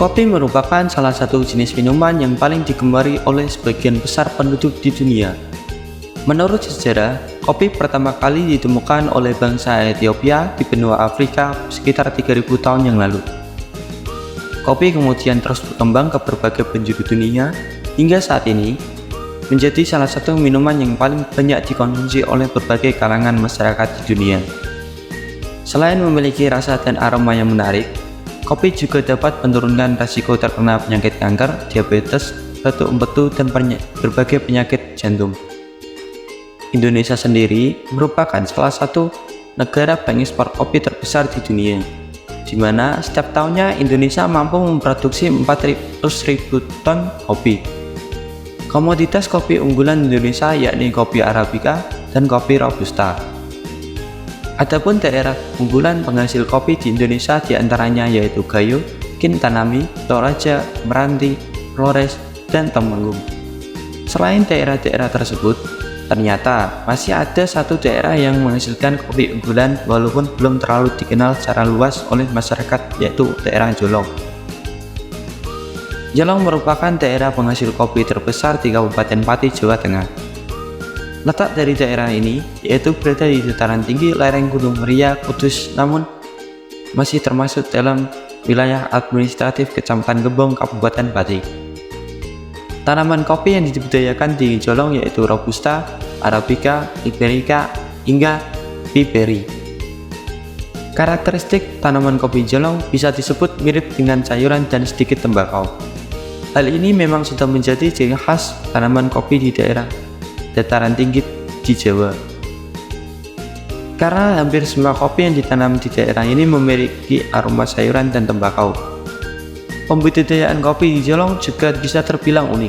Kopi merupakan salah satu jenis minuman yang paling digemari oleh sebagian besar penduduk di dunia. Menurut sejarah, kopi pertama kali ditemukan oleh bangsa Ethiopia di benua Afrika sekitar 3000 tahun yang lalu. Kopi kemudian terus berkembang ke berbagai penjuru dunia hingga saat ini menjadi salah satu minuman yang paling banyak dikonsumsi oleh berbagai kalangan masyarakat di dunia. Selain memiliki rasa dan aroma yang menarik, kopi juga dapat menurunkan risiko terkena penyakit kanker, diabetes, batuk empedu, dan berbagai penyakit jantung. Indonesia sendiri merupakan salah satu negara pengekspor kopi terbesar di dunia, di mana setiap tahunnya Indonesia mampu memproduksi 400.000 ton kopi. Komoditas kopi unggulan Indonesia yakni kopi Arabica dan kopi Robusta. Adapun daerah unggulan penghasil kopi di Indonesia diantaranya yaitu Gayo, Kintanami, Toraja, Meranti, Flores, dan Temanggung. Selain daerah-daerah tersebut, ternyata masih ada satu daerah yang menghasilkan kopi unggulan walaupun belum terlalu dikenal secara luas oleh masyarakat, yaitu daerah Jolong. Jolong merupakan daerah penghasil kopi terbesar di Kabupaten Pati, Jawa Tengah. Letak dari daerah ini yaitu berada di dataran tinggi lereng Gunung Muria, Kudus, namun masih termasuk dalam wilayah administratif Kecamatan Gembong, Kabupaten Pati. Tanaman kopi yang dibudidayakan di Jolong yaitu Robusta, Arabica, Liberica, hingga Piperi. Karakteristik tanaman kopi Jolong bisa disebut mirip dengan sayuran dan sedikit tembakau. Hal ini memang sudah menjadi ciri khas tanaman kopi di daerah dataran tinggi di Jawa. Karena hampir semua kopi yang ditanam di daerah ini memiliki aroma sayuran dan tembakau. Pembudidayaan kopi di Jolong juga bisa terbilang unik.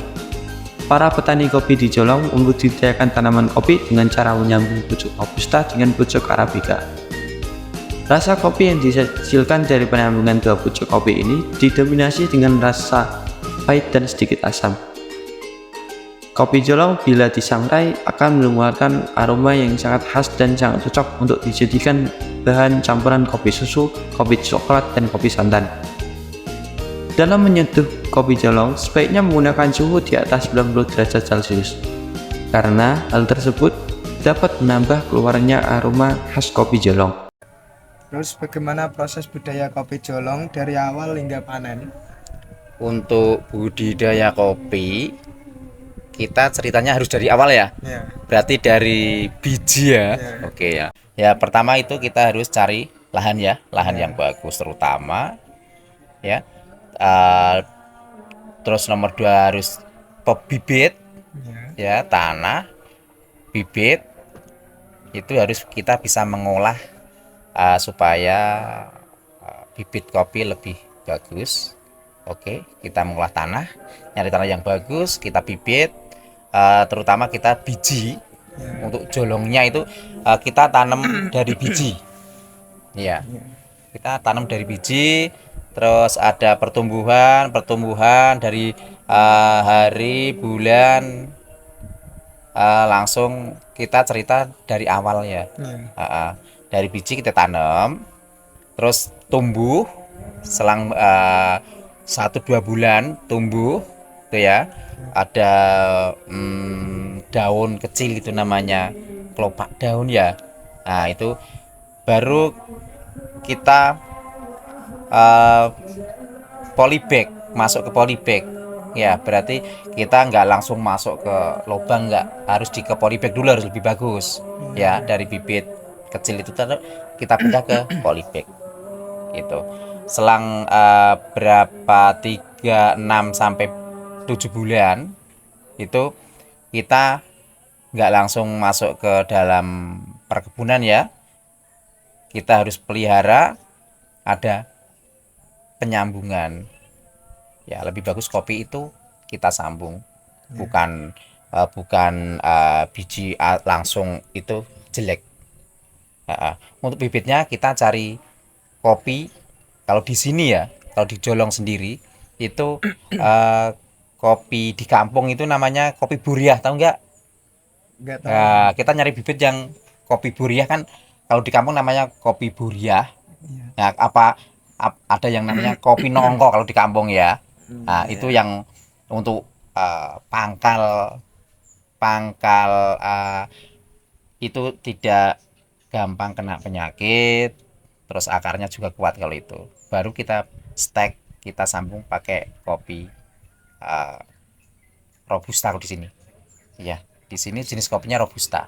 Para petani kopi di Jolong membudidayakan tanaman kopi dengan cara menyambung pucuk Robusta dengan pucuk Arabica. Rasa kopi yang dihasilkan dari penyambungan dua pucuk kopi ini didominasi dengan rasa pahit dan sedikit asam. Kopi Jolong bila disangrai akan mengeluarkan aroma yang sangat khas dan sangat cocok untuk dijadikan bahan campuran kopi susu, kopi coklat, dan kopi santan. Dalam menyeduh kopi Jolong, sebaiknya menggunakan suhu di atas 90 derajat Celcius, karena hal tersebut dapat menambah keluarnya aroma khas kopi Jolong. Terus bagaimana proses budidaya kopi Jolong dari awal hingga panen? Untuk budidaya kopi, kita ceritanya harus dari awal ya. Berarti dari biji ya. Oke ya. Ya pertama itu kita harus cari lahan ya, lahan yang bagus terutama ya. Terus nomor 2 harus bibit ya, tanah, bibit itu harus kita bisa mengolah supaya bibit kopi lebih bagus. Oke, kita mengolah tanah, nyari tanah yang bagus, kita bibit, terutama kita biji. Untuk jolongnya itu kita tanam dari biji. Ya, kita tanam dari biji. Terus ada pertumbuhan dari hari, bulan, langsung kita cerita dari awal ya. Dari biji kita tanam, terus tumbuh, selang 1-2 bulan tumbuh, tuh ya. Ada daun kecil itu namanya kelopak daun ya. Nah itu baru kita polybag, masuk ke polybag ya. Berarti kita nggak langsung masuk ke lubang, nggak, harus ke polybag dulu, harus lebih bagus ya. Dari bibit kecil itu kita pindah ke polybag gitu. Selang berapa 6 sampai 7 bulan itu kita nggak langsung masuk ke dalam perkebunan ya. Kita harus pelihara, ada penyambungan ya. Lebih bagus kopi itu kita sambung, bukan biji langsung itu jelek. Untuk bibitnya kita cari kopi. Kalau di sini ya, kalau di Jolong sendiri itu kopi di kampung itu namanya kopi buriah, tahu nggak? Nggak tahu. Nah, kita nyari bibit yang kopi buriah kan, kalau di kampung namanya kopi buriah. Nah, ada yang namanya kopi nongko kalau di kampung ya. Nah, itu yang untuk pangkal itu tidak gampang kena penyakit, terus akarnya juga kuat kalau itu. Baru kita stek, kita sambung pakai kopi robusta di sini. Ya, di sini jenis kopinya robusta.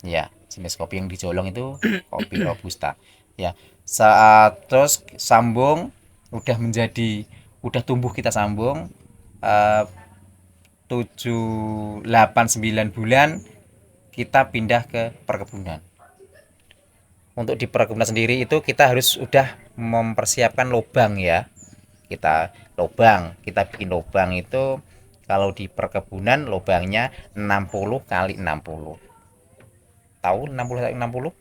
Ya, jenis kopi yang dijolong itu kopi robusta. Ya, saat terus sambung udah tumbuh, kita sambung 7, 8, 9 bulan kita pindah ke perkebunan. Untuk di perkebunan sendiri itu kita harus udah mempersiapkan lubang ya. Kita bikin lubang itu kalau di perkebunan lubangnya 60 kali 60. Tahu 60 kali 60?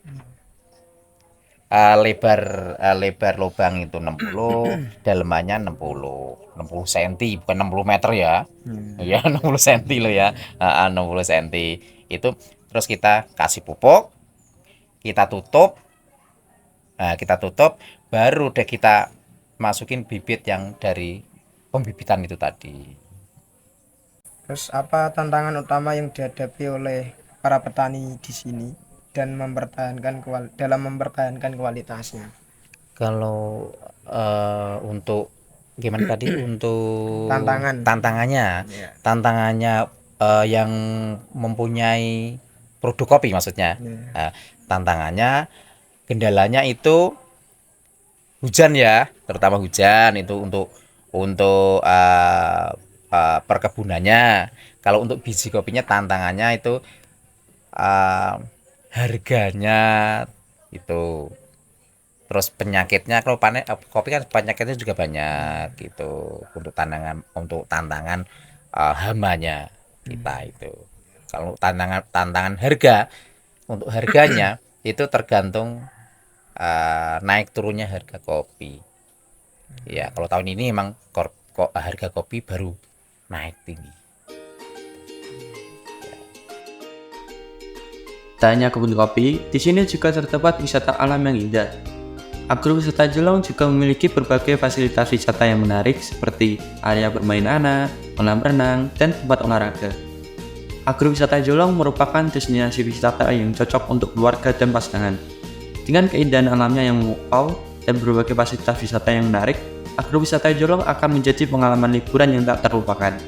Lebar lubang itu 60, dalemannya 60 cm, bukan 60 meter ya. Ya 60 cm loh ya. 60 cm. Itu terus kita kasih pupuk, kita tutup. Nah, kita tutup baru deh kita masukin bibit yang dari pembibitan itu tadi. Terus apa tantangan utama yang dihadapi oleh para petani di sini dan dalam mempertahankan kualitasnya? Kalau untuk gimana tadi untuk Tantangannya yang mempunyai produk kopi maksudnya. Nah, tantangannya, kendalanya itu hujan ya, terutama hujan itu untuk perkebunannya. Kalau untuk biji kopinya tantangannya itu harganya itu. Terus penyakitnya, kalau panen kopi kan penyakitnya juga banyak gitu. Untuk tantangan hamanya kita itu. Kalau tantangan harga, untuk harganya itu tergantung naik turunnya harga kopi. Ya, kalau tahun ini emang harga kopi baru naik tinggi. Tak hanya kebun kopi, di sini juga terdapat wisata alam yang indah. Agrowisata Jolong juga memiliki berbagai fasilitas wisata yang menarik seperti area bermain anak, kolam renang, dan tempat olahraga. Agrowisata Jolong merupakan destinasi wisata yang cocok untuk keluarga dan pasangan. Dengan keindahan alamnya yang wow dan berbagai fasilitas wisata yang menarik, Agrowisata Jolong akan menjadi pengalaman liburan yang tak terlupakan.